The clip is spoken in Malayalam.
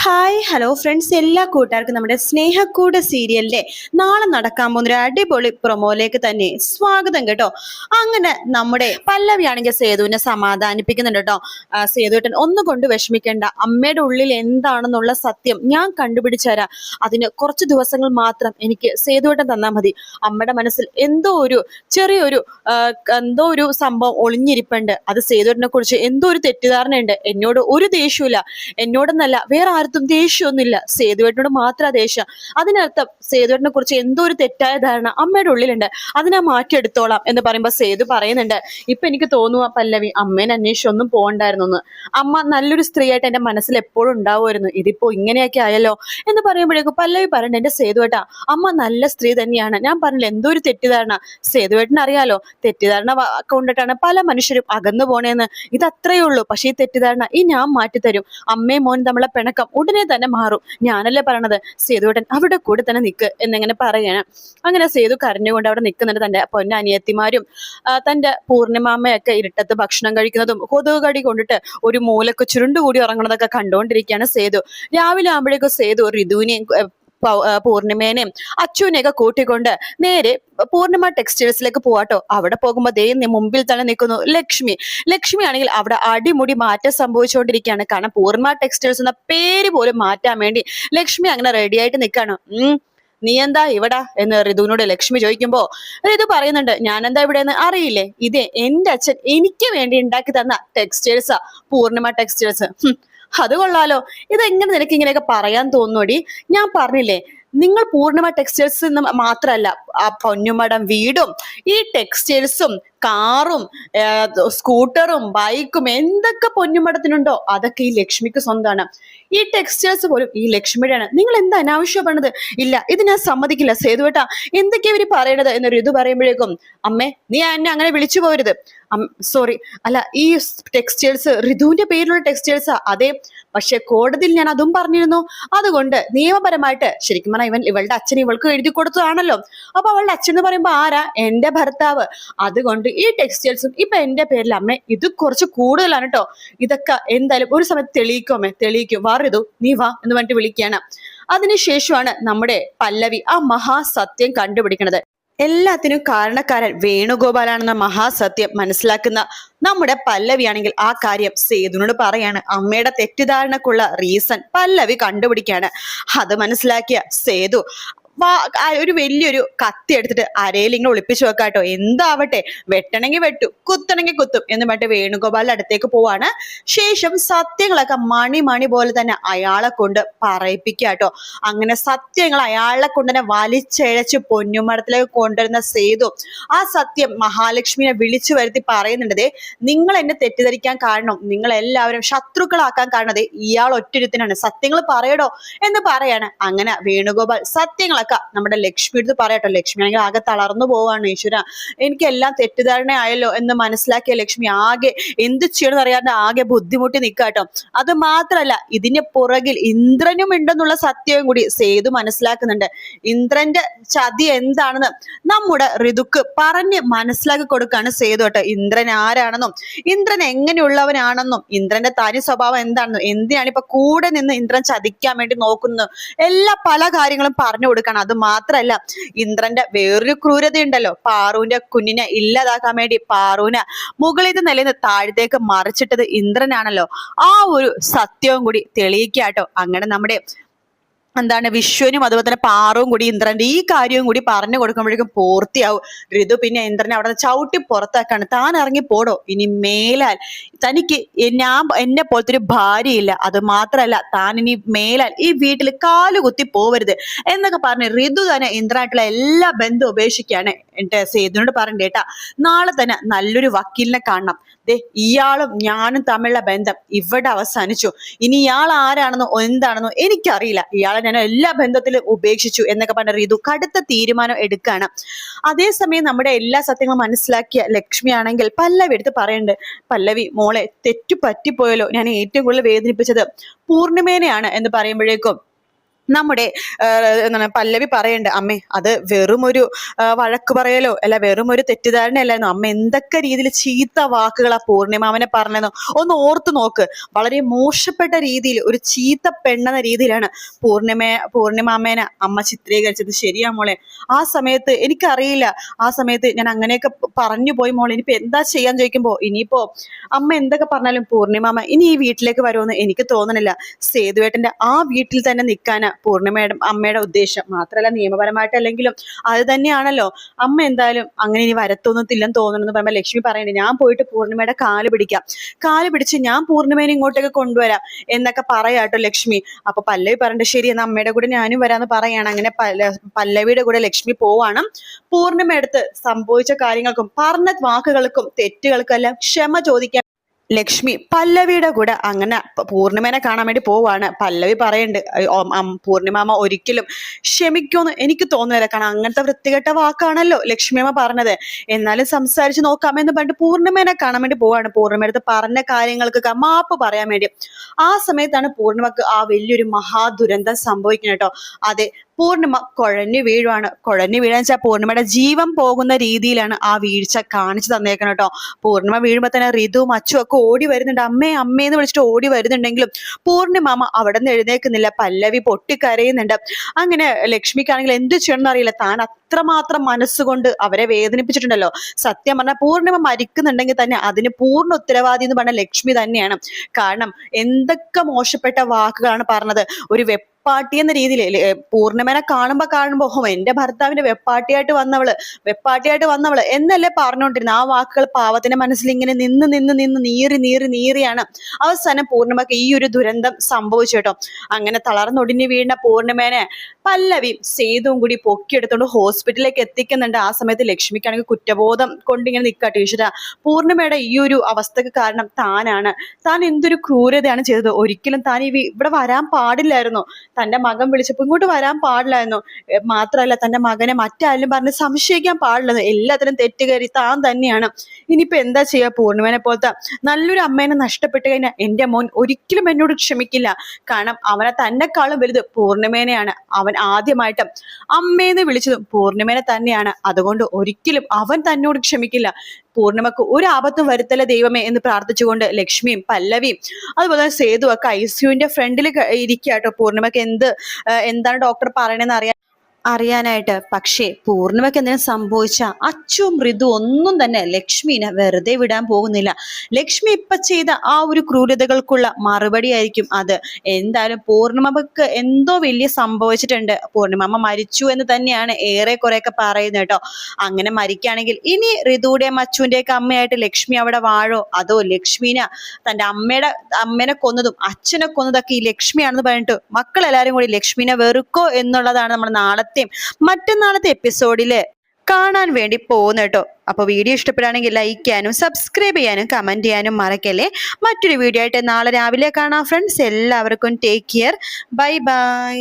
ഹായ് ഹലോ ഫ്രണ്ട്സ്, എല്ലാ കൂട്ടുകാർക്കും നമ്മുടെ സ്നേഹക്കൂട് സീരിയലിന്റെ നാളെ നടക്കാൻ പോകുന്ന ഒരു അടിപൊളി പ്രൊമോയിലേക്ക് തന്നെ സ്വാഗതം കേട്ടോ. അങ്ങനെ നമ്മുടെ പല്ലവിയാണെങ്കിൽ സേതുവിനെ സമാധാനിപ്പിക്കുന്നുണ്ട് കേട്ടോ. സേതുവേട്ടൻ ഒന്നുകൊണ്ട് വിഷമിക്കേണ്ട, അമ്മയുടെ ഉള്ളിൽ എന്താണെന്നുള്ള സത്യം ഞാൻ കണ്ടുപിടിച്ചു തരാം. അതിന് കുറച്ച് ദിവസങ്ങൾ മാത്രം എനിക്ക് സേതുവേട്ടൻ തന്നാൽ മതി. അമ്മയുടെ മനസ്സിൽ എന്തോ ഒരു സംഭവം ഒളിഞ്ഞിരിപ്പുണ്ട്. അത് സേതുവേട്ടനെ കുറിച്ച് എന്തോ ഒരു തെറ്റിദ്ധാരണയുണ്ട്. എന്നോട് ഒരു ദേഷ്യമില്ല, എന്നോടൊന്നല്ല വേറെ ആർക്കും ദേഷ്യമൊന്നുമില്ല, സേതുവേട്ടനോട് മാത്രം ദേഷ്യം. അതിനർത്ഥം സേതുവേട്ടനെ കുറിച്ച് എന്തോ ഒരു തെറ്റായ ധാരണ അമ്മയുടെ ഉള്ളിലുണ്ട്, അതിനെ മാറ്റിയെടുത്തോളാം എന്ന് പറയുമ്പോൾ സേതു പറയുന്നുണ്ട്, ഇപ്പൊ എനിക്ക് തോന്നുക പല്ലവി, അമ്മേനെ അന്വേഷിച്ചൊന്നും പോകണ്ടായിരുന്നു എന്ന്. അമ്മ നല്ലൊരു സ്ത്രീയായിട്ട് എന്റെ മനസ്സിൽ എപ്പോഴും ഉണ്ടാവുമായിരുന്നു, ഇതിപ്പോ ഇങ്ങനെയൊക്കെ ആയല്ലോ എന്ന് പറയുമ്പോഴേക്കും പല്ലവി പറയണ്ട, എന്റെ സേതുവേട്ടാ, അമ്മ നല്ല സ്ത്രീ തന്നെയാണ്. ഞാൻ പറഞ്ഞില്ല എന്തോ ഒരു തെറ്റിദ്ധാരണ, സേതുവേട്ടന് അറിയാലോ തെറ്റിദ്ധാരണ കൊണ്ടിട്ടാണ് പല മനുഷ്യരും അകന്നു പോണേന്ന്. ഇത് അത്രയേ ഉള്ളൂ. പക്ഷെ ഈ തെറ്റിദ്ധാരണ ഞാൻ മാറ്റിത്തരും. അമ്മയും മോനും തമ്മിലെ പിണക്കം ഉടനെ തന്നെ മാറും. ഞാനല്ലേ പറയണത്, സേതുവേട്ടൻ അവിടെ കൂടെ തന്നെ നിൽക്ക് എന്നിങ്ങനെ പറയണം. അങ്ങനെ സേതു കരഞ്ഞുകൊണ്ട് അവിടെ നിൽക്കുന്നുണ്ട്. തന്റെ പൊന്നനിയത്തിമാരും തന്റെ പൂർണിമാമ്മയൊക്കെ ഇരുട്ടത്ത് ഭക്ഷണം കഴിക്കുന്നതും കൊതുക് കടി കൊണ്ടിട്ട് ഒരു മൂലക്ക് ചുരുണ്ടുകൂടി ഉറങ്ങണതൊക്കെ കണ്ടുകൊണ്ടിരിക്കുകയാണ് സേതു. രാവിലെ ആകുമ്പോഴേക്കും സേതു ഋതുവിനെയും പൂർണിമേനെയും അച്ചുവിനെയൊക്കെ കൂട്ടിക്കൊണ്ട് നേരെ പൂർണിമ ടെക്സ്റ്റൈൽസിലേക്ക് പോവാട്ടോ. അവിടെ പോകുമ്പോ ദേ മുമ്പിൽ തന്നെ നിൽക്കുന്നു ലക്ഷ്മി ആണെങ്കിൽ അവിടെ അടിമുടി മാറ്റം സംഭവിച്ചുകൊണ്ടിരിക്കുകയാണ്. കാരണം പൂർണിമ ടെക്സ്റ്റൈൽസ് എന്ന പേര് പോലും മാറ്റാൻ വേണ്ടി ലക്ഷ്മി അങ്ങനെ റെഡി ആയിട്ട് നിൽക്കാണ്. നീ എന്താ ഇവിടെ എന്ന് ഋതുവിനോട് ലക്ഷ്മി ചോദിക്കുമ്പോ ഋതു പറയുന്നുണ്ട്, ഞാൻ എന്താ ഇവിടെ എന്ന് അറിയില്ലേ, ഇതേ എന്റെ അച്ഛൻ എനിക്ക് വേണ്ടി ഉണ്ടാക്കി തന്ന ടെക്സ്റ്റൈൽസാ, പൂർണിമ ടെക്സ്റ്റൈൽസ്. അത് കൊള്ളാലോ, ഇതെങ്ങനെ നിനക്ക് ഇങ്ങനെയൊക്കെ പറയാൻ തോന്നുടി? ഞാൻ പറഞ്ഞില്ലേ, നിങ്ങൾ പൂർണിമ ടെക്സ്റ്റൈൽസ് മാത്രമല്ല, ആ പൊന്നുമടം വീടും ഈ ടെക്സ്റ്റൈൽസും കാറും സ്കൂട്ടറും ബൈക്കും എന്തൊക്കെ പൊന്നുമടത്തിനുണ്ടോ അതൊക്കെ ഈ ലക്ഷ്മിക്ക് സ്വന്തമാണ്. ഈ ടെക്സ്റ്റൈൽസ് പോലും ഈ ലക്ഷ്മിയുടെയാണ്. നിങ്ങൾ എന്താ അനാവശ്യം പറഞ്ഞത്? ഇല്ല, ഇത് ഞാൻ സമ്മതിക്കില്ല സേതുവേട്ടാ, എന്തൊക്കെയാ ഇവര് പറയണത് എന്ന് ഋതു പറയുമ്പോഴേക്കും, അമ്മേ നീ എന്നെ അങ്ങനെ വിളിച്ചു പോരുത്. സോറി, അല്ല ഈ ടെക്സ്റ്റൈൽസ് ഋതുവിന്റെ പേരിലുള്ള ടെക്സ്റ്റൈൽസാ. അതെ, പക്ഷെ കോടതിയിൽ ഞാൻ അതും പറഞ്ഞിരുന്നു. അതുകൊണ്ട് നിയമപരമായിട്ട് ശരിക്കും പറഞ്ഞാൽ ഇവളുടെ അച്ഛൻ ഇവൾക്ക് എഴുതി കൊടുത്തതാണല്ലോ. അപ്പൊ അവളുടെ അച്ഛൻ എന്ന് പറയുമ്പോ ആരാ? എന്റെ ഭർത്താവ്. അതുകൊണ്ട് ഈ ടെക്സ്റ്റൈൽസും ഇപ്പൊ എന്റെ പേരിൽ. അമ്മേ ഇത് കുറച്ച് കൂടുതലാണ് കേട്ടോ. ഇതൊക്കെ എന്തായാലും ഒരു സമയത്ത് തെളിയിക്കും. വാറിതു നീ വാ എന്ന് പറഞ്ഞിട്ട് വിളിക്കുകയാണ്. അതിനുശേഷമാണ് നമ്മുടെ പല്ലവി ആ മഹാസത്യം കണ്ടുപിടിക്കുന്നത്. എല്ലാത്തിനും കാരണക്കാരൻ വേണുഗോപാലാണെന്ന മഹാസത്യം മനസ്സിലാക്കുന്ന നമ്മുടെ പല്ലവിയാണെങ്കിൽ ആ കാര്യം സേതുവിനോട് പറയാണ്. അമ്മയുടെ തെറ്റിദ്ധാരണക്കുള്ള റീസൺ പല്ലവി കണ്ടുപിടിക്കാണ്. അത് മനസ്സിലാക്കിയ സേതു ഒരു വലിയൊരു കത്തി എടുത്തിട്ട് അരയിൽ ഇങ്ങനെ ഒളിപ്പിച്ചു വെക്കാട്ടോ. എന്താവട്ടെ, വെട്ടണമെങ്കിൽ വെട്ടു, കുത്തണമെങ്കിൽ കുത്തും എന്ന് പറഞ്ഞിട്ട് വേണുഗോപാലിന്റെ അടുത്തേക്ക് പോവാണ്. ശേഷം സത്യങ്ങളൊക്കെ മണി പോലെ തന്നെ അയാളെ കൊണ്ട് പറയിപ്പിക്കാട്ടോ. അങ്ങനെ സത്യങ്ങൾ അയാളെ കൊണ്ട് തന്നെ വലിച്ചഴച്ച് പൊന്നുമടത്തിലേക്ക് കൊണ്ടുവരുന്ന സേതു ആ സത്യം മഹാലക്ഷ്മിയെ വിളിച്ചു വരുത്തി പറയുന്നുണ്ടതേ, നിങ്ങൾ എന്നെ തെറ്റിദ്ധരിക്കാൻ കാരണം, നിങ്ങൾ എല്ലാവരും ശത്രുക്കളാക്കാൻ കാരണം ഇയാൾ ഒറ്റൊരുത്തിനാണ്, സത്യങ്ങൾ പറയടോ എന്ന് പറയാണ്. അങ്ങനെ വേണുഗോപാൽ സത്യങ്ങൾ നമ്മുടെ ലക്ഷ്മി എടുത്ത് പറയാട്ടോ. ലക്ഷ്മി ആണെങ്കിൽ ആകെ തളർന്നു പോവാണ്. ഈശ്വര, എനിക്കെല്ലാം തെറ്റിദ്ധാരണ ആയല്ലോ എന്ന് മനസ്സിലാക്കിയ ലക്ഷ്മി ആകെ എന്ത് ചെയ്യണമെന്ന് അറിയാതെ ആകെ ബുദ്ധിമുട്ടി നിൽക്കാട്ടോ. അത് മാത്രല്ല, ഇതിന് പുറകിൽ ഇന്ദ്രനും ഉണ്ടെന്നുള്ള സത്യവും കൂടി സേതു മനസ്സിലാക്കുന്നുണ്ട്. ഇന്ദ്രന്റെ ചതി എന്താണെന്ന് നമ്മുടെ ഋതുക്ക് പറഞ്ഞ് മനസ്സിലാക്കി കൊടുക്കാണ് സേതു കേട്ടോ. ഇന്ദ്രൻ ആരാണെന്നും ഇന്ദ്രൻ എങ്ങനെയുള്ളവനാണെന്നും ഇന്ദ്രന്റെ തനി സ്വഭാവം എന്താണെന്നും എന്തിനാണ് ഇപ്പൊ കൂടെ നിന്ന് ഇന്ദ്രൻ ചതിക്കാൻ വേണ്ടി നോക്കുന്നു, എല്ലാ പല കാര്യങ്ങളും പറഞ്ഞു കൊടുക്കണം. അത് മാത്രല്ല, ഇന്ദ്രന്റെ വേറൊരു ക്രൂരത ഉണ്ടല്ലോ, പാറുവിന്റെ കുഞ്ഞിനെ ഇല്ലാതാക്കാൻ വേണ്ടി പാറുവിനെ മുകളിൽ നിലയിൽ താഴത്തേക്ക് മറിച്ചിട്ടത് ഇന്ദ്രനാണല്ലോ. ആ ഒരു സത്യവും കൂടി തെളിയിക്കാട്ടോ. അങ്ങനെ നമ്മുടെ വിശ്വനും അതുപോലെ തന്നെ പാറും കൂടി ഇന്ദ്രന്റെ ഈ കാര്യവും കൂടി പറഞ്ഞു കൊടുക്കുമ്പോഴേക്കും പൂർത്തിയാവും. ഋതു പിന്നെ ഇന്ദ്രനെ അവിടെ ചവിട്ടി പുറത്താക്കാണ്. താൻ ഇറങ്ങി പോടോ, ഇനി മേലാൽ തനിക്ക് എന്നെ പോലത്തെ ഒരു ഭാര്യയില്ല, അത് മാത്രല്ല താൻ ഇനി മേലാൽ ഈ വീട്ടിൽ കാലുകുത്തി പോവരുത് എന്നൊക്കെ പറഞ്ഞ് ഋതു തന്നെ ഇന്ദ്രനായിട്ടുള്ള എല്ലാ ബന്ധവും ഉപേക്ഷിക്കുകയാണ്. എന്റെ സേതുവിനോട് പറയണ്ടേട്ടാ, നാളെ തന്നെ നല്ലൊരു വക്കീലിനെ കാണണം. ഇയാളും ഞാനും തമ്മിലുള്ള ബന്ധം ഇവിടെ അവസാനിച്ചു. ഇനി ഇയാൾ ആരാണെന്നോ എന്താണെന്നോ എനിക്കറിയില്ല. ഇയാളെ ഞാൻ എല്ലാ ബന്ധത്തിലും ഉപേക്ഷിച്ചു എന്നൊക്കെ പറഞ്ഞ ഋതു കടുത്ത തീരുമാനം എടുക്കുകയാണ്. അതേസമയം നമ്മുടെ എല്ലാ സത്യങ്ങളും മനസ്സിലാക്കിയ ലക്ഷ്മി ആണെങ്കിൽ പല്ലവി എടുത്ത് പറയുന്നുണ്ട്, പല്ലവി മോളെ തെറ്റു പറ്റിപ്പോയല്ലോ, ഞാൻ ഏറ്റവും കൂടുതൽ വേദനിപ്പിച്ചത് പൂർണിമേനെയാണ് എന്ന് പറയുമ്പോഴേക്കും നമ്മുടെ എന്താണ് പല്ലവി പറയണ്ട്, അമ്മേ അത് വെറുമൊരു വഴക്ക് പറയലോ അല്ല, വെറുമൊരു തെറ്റിദ്ധാരണയല്ലായിരുന്നു. അമ്മ എന്തൊക്കെ രീതിയിൽ ചീത്ത വാക്കുകളാ പൂർണിമാമനെ പറഞ്ഞതെന്നോ ഒന്ന് ഓർത്തു നോക്ക്. വളരെ മോശപ്പെട്ട രീതിയിൽ ഒരു ചീത്ത പെണ്ണെന്ന രീതിയിലാണ് പൂർണിമാമേനെ അമ്മ ചിത്രീകരിച്ചത്. ശരിയാ മോളെ, ആ സമയത്ത് എനിക്കറിയില്ല, ആ സമയത്ത് ഞാൻ അങ്ങനെയൊക്കെ പറഞ്ഞു പോയി മോളെ. ഇനിയിപ്പോ എന്താ ചെയ്യാൻ ചോദിക്കുമ്പോ, ഇനിയിപ്പോ അമ്മ എന്തൊക്കെ പറഞ്ഞാലും പൂർണിമാമ ഇനി ഈ വീട്ടിലേക്ക് വരുമെന്ന് എനിക്ക് തോന്നണില്ല. സേതുവേട്ടന്റെ ആ വീട്ടിൽ തന്നെ നിൽക്കാനാ പൂർണിമയുടെ അമ്മയുടെ ഉദ്ദേശം. മാത്രമല്ല നിയമപരമായിട്ടല്ലെങ്കിലും അത് തന്നെയാണല്ലോ. അമ്മ എന്തായാലും അങ്ങനെ ഇനി വരത്തൊന്നുത്തില്ലെന്ന് തോന്നുന്നു പറയുമ്പോൾ ലക്ഷ്മി പറയുന്നുണ്ട്, ഞാൻ പോയിട്ട് പൂർണിമയുടെ കാല് പിടിക്കാം, കാല് പിടിച്ച് ഞാൻ പൂർണിമേനെ ഇങ്ങോട്ടേക്ക് കൊണ്ടുവരാം എന്നൊക്കെ പറയാട്ടോ ലക്ഷ്മി. അപ്പൊ പല്ലവി പറഞ്ഞിട്ട് ശരി എന്നാ അമ്മയുടെ കൂടെ ഞാനും വരാന്ന് പറയാണ്. അങ്ങനെ പല്ലവിയുടെ കൂടെ ലക്ഷ്മി പോവാണ്. പൂർണിമ അടുത്ത് സംഭവിച്ച കാര്യങ്ങൾക്കും പറഞ്ഞ വാക്കുകൾക്കും തെറ്റുകൾക്കും എല്ലാം ക്ഷമ ചോദിക്കാൻ ലക്ഷ്മി പല്ലവിയുടെ കൂടെ അങ്ങനെ പൂർണിമേനെ കാണാൻ വേണ്ടി പോവാണ്. പല്ലവി പറയുന്നുണ്ട്, പൂർണിമാമ ഒരിക്കലും ക്ഷമിക്കുമെന്ന് എനിക്ക് തോന്നുന്നില്ല, കാരണം അങ്ങനത്തെ വൃത്തികെട്ട വാക്കാണല്ലോ ലക്ഷ്മിയമ്മ പറഞ്ഞത്. എന്നാലും സംസാരിച്ച് നോക്കാമെന്ന് പറഞ്ഞിട്ട് പൂർണിമേനെ കാണാൻ വേണ്ടി പോവാണ്. പൂർണിമ അടുത്ത് പറഞ്ഞ കാര്യങ്ങൾക്ക് മാപ്പ് പറയാൻ വേണ്ടി. ആ സമയത്താണ് പൂർണിമക്ക് ആ വലിയൊരു മഹാദുരന്തം സംഭവിക്കുന്നത് കേട്ടോ. അതെ, പൂർണിമ കുഴഞ്ഞു വീഴുവാണ്. കുഴഞ്ഞു വീഴാന്ന് വെച്ചാൽ പൂർണിമയുടെ ജീവൻ പോകുന്ന രീതിയിലാണ് ആ വീഴ്ച കാണിച്ചു തന്നേക്കണം കേട്ടോ. പൂർണിമ വീഴുമ്പോൾ തന്നെ ഋതുവും അച്ചും ഒക്കെ ഓടി വരുന്നുണ്ട്. അമ്മേ അമ്മേന്ന് വിളിച്ചിട്ട് ഓടി വരുന്നുണ്ടെങ്കിലും പൂർണിമാമ അവിടെ നിന്ന് എഴുന്നേക്കുന്നില്ല. പല്ലവി പൊട്ടിക്കരയുന്നുണ്ട്. അങ്ങനെ ലക്ഷ്മിക്കാണെങ്കിൽ എന്ത് ചെയ്യണമെന്ന് അറിയില്ല. താൻ അത്രമാത്രം മനസ്സുകൊണ്ട് അവരെ വേദനിപ്പിച്ചിട്ടുണ്ടല്ലോ. സത്യം പറഞ്ഞാൽ പൂർണിമ മരിക്കുന്നുണ്ടെങ്കിൽ തന്നെ അതിന് പൂർണ്ണ ഉത്തരവാദി എന്ന് പറഞ്ഞ ലക്ഷ്മി തന്നെയാണ്. കാരണം എന്തൊക്കെ മോശപ്പെട്ട വാക്കുകളാണ് പറഞ്ഞത്. ഒരു വെപ്പാട്ടി എന്ന രീതിയിൽ പൂർണിമനെ കാണുമ്പോ എന്റെ ഭർത്താവിന്റെ വെപ്പാട്ടിയായിട്ട് വന്നവള് എന്നല്ലേ പറഞ്ഞുകൊണ്ടിരുന്നത്. ആ വാക്കുകൾ പാവത്തിന്റെ മനസ്സിൽ ഇങ്ങനെ നിന്ന് നീറിയാണ് അവസാനം പൂർണിമക്ക് ഈ ഒരു ദുരന്തം സംഭവിച്ചു കേട്ടോ. അങ്ങനെ തളർന്നൊടിഞ്ഞു വീണ പൂർണിമേനെ പല്ലവി സേതുവും കൂടി പൊക്കിയെടുത്തോണ്ട് ഹോസ്പിറ്റലിലേക്ക് എത്തിക്കുന്നുണ്ട്. ആ സമയത്ത് ലക്ഷ്മിക്കാണെങ്കിൽ കുറ്റബോധം കൊണ്ടിങ്ങനെ നിൽക്കട്ടെ, ഈശ്വര പൂർണിമയുടെ ഈ ഒരു അവസ്ഥക്ക് കാരണം താനാണ്. താൻ എന്തൊരു ക്രൂരതയാണ് ചെയ്തത്. ഒരിക്കലും താൻ ഇവിടെ വരാൻ പാടില്ലായിരുന്നു. തന്റെ മകൻ വിളിച്ചപ്പോൾ ഇങ്ങോട്ട് വരാൻ പാടില്ലായിരുന്നു. മാത്രമല്ല തന്റെ മകനെ മറ്റാരും പറഞ്ഞ് സംശയിക്കാൻ പാടില്ലെന്ന്. എല്ലാത്തിനും തെറ്റുകയറി താൻ തന്നെയാണ്. ഇനിയിപ്പോ എന്താ ചെയ്യാ? പൂർണിമനെ പോലത്തെ നല്ലൊരു അമ്മേനെ നഷ്ടപ്പെട്ട് കഴിഞ്ഞാൽ എന്റെ മോൻ ഒരിക്കലും എന്നോട് ക്ഷമിക്കില്ല. കാരണം അവനെ തന്നെക്കാളും വലുത് പൂർണിമേനെയാണ്. അവൻ ആദ്യമായിട്ട് അമ്മേന്ന് വിളിച്ചതും പൂർണിമേനെ തന്നെയാണ്. അതുകൊണ്ട് ഒരിക്കലും അവൻ തന്നോട് ക്ഷമിക്കില്ല. പൂർണിമക്ക് ഒരു ആപത്തും വരുത്തല്ല ദൈവമേ എന്ന് പ്രാർത്ഥിച്ചുകൊണ്ട് ലക്ഷ്മിയും പല്ലവിയും അതുപോലെ സേതു ഒക്കെ ഐസിയുവിന്റെ ഫ്രണ്ടിൽ ഇരിക്കാട്ടോ. പൂർണിമക്ക് എന്താണ് ഡോക്ടർ പറയണെന്ന് അറിയാനായിട്ട്. പക്ഷേ പൂർണിമയ്ക്ക് എന്തെങ്കിലും സംഭവിച്ച അച്ചു മൃദു ഒന്നും തന്നെ ലക്ഷ്മിനെ വെറുതെ വിടാൻ പോകുന്നില്ല. ലക്ഷ്മി ഇപ്പൊ ചെയ്ത ആ ഒരു ക്രൂരതകൾക്കുള്ള മറുപടി ആയിരിക്കും അത്. എന്തായാലും പൂർണിമക്ക് എന്തോ വലിയ സംഭവിച്ചിട്ടുണ്ട്. പൂർണിമ മരിച്ചു എന്ന് തന്നെയാണ് ഏറെ കുറെയൊക്കെ പറയുന്നത് കേട്ടോ. അങ്ങനെ മരിക്കുകയാണെങ്കിൽ ഇനി ഋതുവിന്റെയും അച്ചുവിന്റെയൊക്കെ അമ്മയായിട്ട് ലക്ഷ്മി അവിടെ വാഴോ, അതോ ലക്ഷ്മിനെ തന്റെ അമ്മേനെ കൊന്നതും അച്ഛനെ കൊന്നതൊക്കെ ഈ ലക്ഷ്മിയാണെന്ന് പറഞ്ഞിട്ട് മക്കളെല്ലാരും കൂടി ലക്ഷ്മിനെ വെറുക്കോ എന്നുള്ളതാണ് നമ്മൾ മറ്റന്നാളത്തെ എപ്പിസോഡില് കാണാൻ വേണ്ടി പോകുന്നു കേട്ടോ. അപ്പൊ വീഡിയോ ഇഷ്ടപ്പെടുകയാണെങ്കിൽ ലൈക്ക് ചെയ്യാനും സബ്സ്ക്രൈബ് ചെയ്യാനും കമന്റ് ചെയ്യാനും മറക്കല്ലേ. മറ്റൊരു വീഡിയോ ആയിട്ട് നാളെ രാവിലെ കാണാം ഫ്രണ്ട്സ്. എല്ലാവർക്കും ടേക്ക് കെയർ. Bye bye.